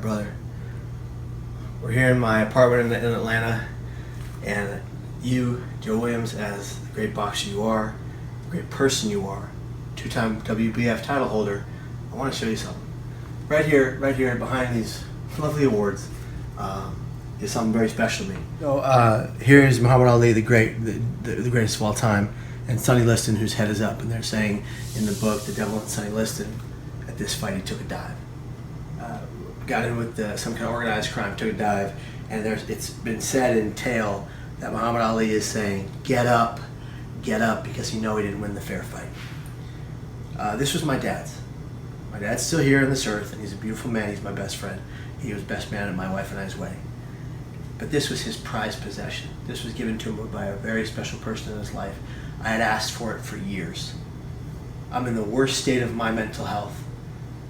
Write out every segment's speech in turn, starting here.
brother. We're here in my apartment in Atlanta, and you, Joe Williams, as the great boxer you are, the great person you are, two-time WBF title holder, I want to show you something. Right here behind these lovely awards is something very special to me. So here is Muhammad Ali, the greatest of all time, and Sonny Liston, whose head is up, and they're saying in the book, The Devil and Sonny Liston, at this fight he took a dive. Got in with some kind of organized crime, took a dive, and it's been said in tale that Muhammad Ali is saying, get up, because he didn't win the fair fight. This was my dad's. My dad's still here on this earth, and he's a beautiful man. He's my best friend. He was best man at my wife and I's wedding. But this was his prized possession. This was given to him by a very special person in his life. I had asked for it for years. I'm in the worst state of my mental health,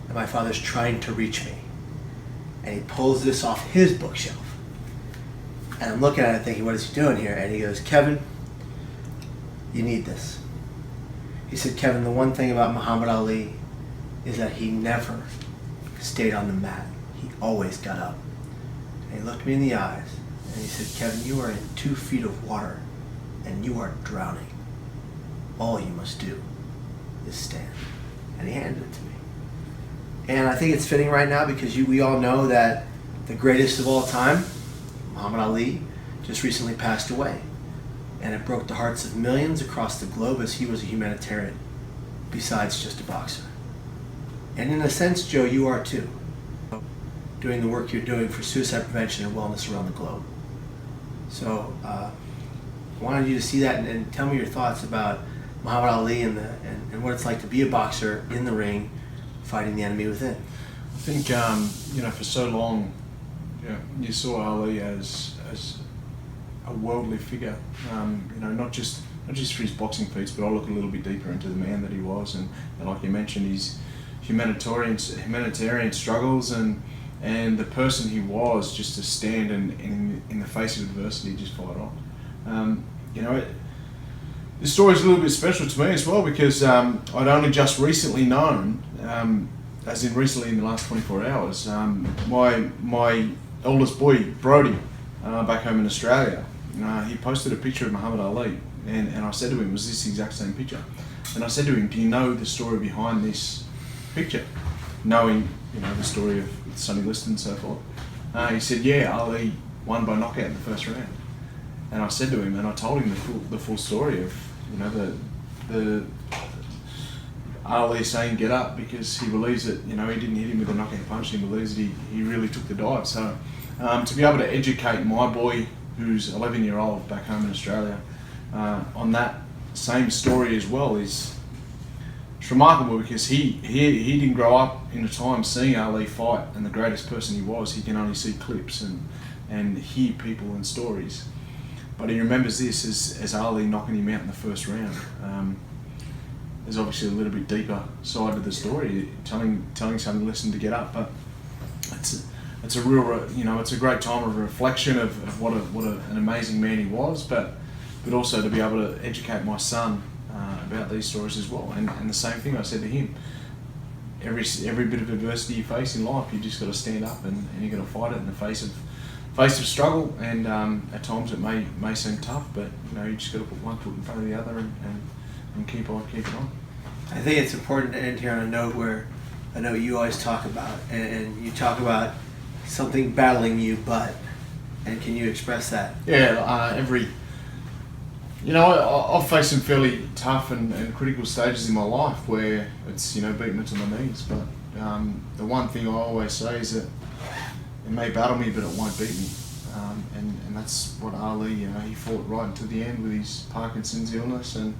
and my father's trying to reach me. And he pulls this off his bookshelf. And I'm looking at it thinking, what is he doing here? And he goes, Kevin, you need this. He said, Kevin, the one thing about Muhammad Ali is that he never stayed on the mat. He always got up. And he looked me in the eyes and he said, Kevin, you are in 2 feet of water and you are drowning. All you must do is stand. And he handed it to me. And I think it's fitting right now because we all know that the greatest of all time, Muhammad Ali, just recently passed away. And it broke the hearts of millions across the globe as he was a humanitarian, besides just a boxer. And in a sense, Joe, you are too, doing the work you're doing for suicide prevention and wellness around the globe. So I wanted you to see that and tell me your thoughts about Muhammad Ali and what it's like to be a boxer in the ring, fighting the enemy within. I think for so long, you saw Ali as a worldly figure. Not just for his boxing feats, but I'll look a little bit deeper into the man that he was, and like you mentioned, his humanitarian struggles and the person he was, just to stand and in the face of adversity, just fight on. This story is a little bit special to me as well because I'd only just recently known, as in recently in the last 24 hours, my eldest boy, Brody, back home in Australia, he posted a picture of Muhammad Ali, and I said to him, was this the exact same picture? And I said to him, do you know the story behind this picture? Knowing, the story of Sonny Liston and so forth. He said, yeah, Ali won by knockout in the first round. And I said to him, and I told him the full story of, the Ali saying get up because he believes that, he didn't hit him with a knockout punch, he believes that he really took the dive. So to be able to educate my boy, who's 11-year-old back home in Australia, on that same story as well it's remarkable because he didn't grow up in a time seeing Ali fight and the greatest person he was. He can only see clips and hear people and stories. But he remembers this as Ali knocking him out in the first round. There's obviously a little bit deeper side to the story, telling Sonny Liston to get up, but it's a real, it's a great time of reflection of what an amazing man he was, but also to be able to educate my son about these stories as well. And the same thing I said to him, every bit of adversity you face in life, you just got to stand up and you got to fight it in the face of struggle, and at times it may seem tough, but you just got to put one foot in front of the other and keep it on. I think it's important to end here on a note where I know you always talk about, and you talk about something battling you, and can you express that? Yeah, I've faced some fairly tough and critical stages in my life where it's, beating me to my knees, but the one thing I always say is that it may battle me, but it won't beat me. And that's what Ali, he fought right until the end with his Parkinson's illness. And,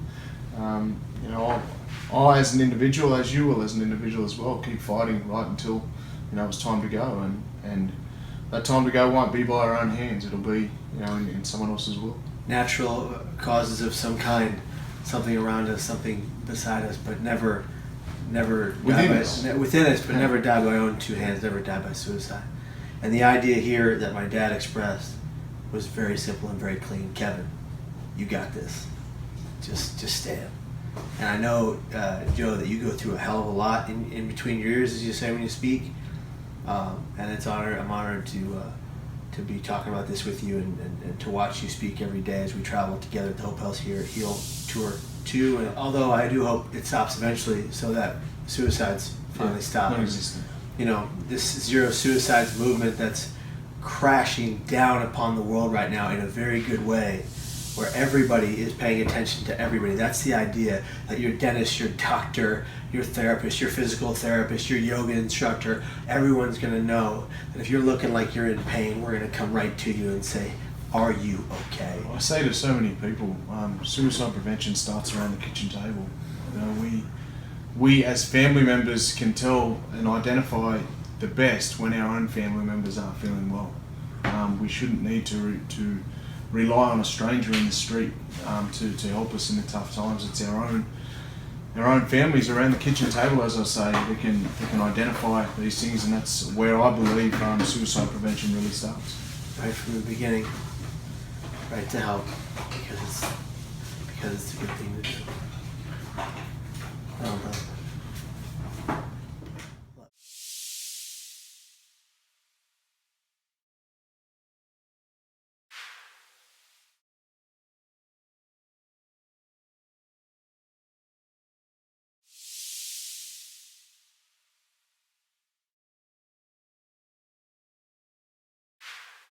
I as an individual, as you will as an individual as well, keep fighting right until, it's time to go. And that time to go won't be by our own hands. It'll be, in someone else's will. Natural causes of some kind, something around us, something beside us, but never within us, but never die by our own 2 hands, never die by suicide. And the idea here that my dad expressed was very simple and very clean. Kevin, you got this. Just stand. And I know, Joe, that you go through a hell of a lot in between your ears, as you say when you speak. And I'm honored to be talking about this with you and to watch you speak every day as we travel together at the Hope Health Heal Tour 2. And although I do hope it stops eventually so that suicides finally stop. Non-existent. You know, this zero suicides movement that's crashing down upon the world right now in a very good way, where everybody is paying attention to everybody. That's the idea, that your dentist, your doctor, your therapist, your physical therapist, your yoga instructor, everyone's gonna know that if you're looking like you're in pain, we're gonna come right to you and say, are you okay? I say to so many people, suicide prevention starts around the kitchen table. You know, we as family members can tell and identify the best when our own family members aren't feeling well. We shouldn't need to rely on a stranger in the street to help us in the tough times. It's our own families around the kitchen table, as I say, that can identify these things, and that's where I believe suicide prevention really starts. Right from the beginning, right to help, because it's a good thing to do.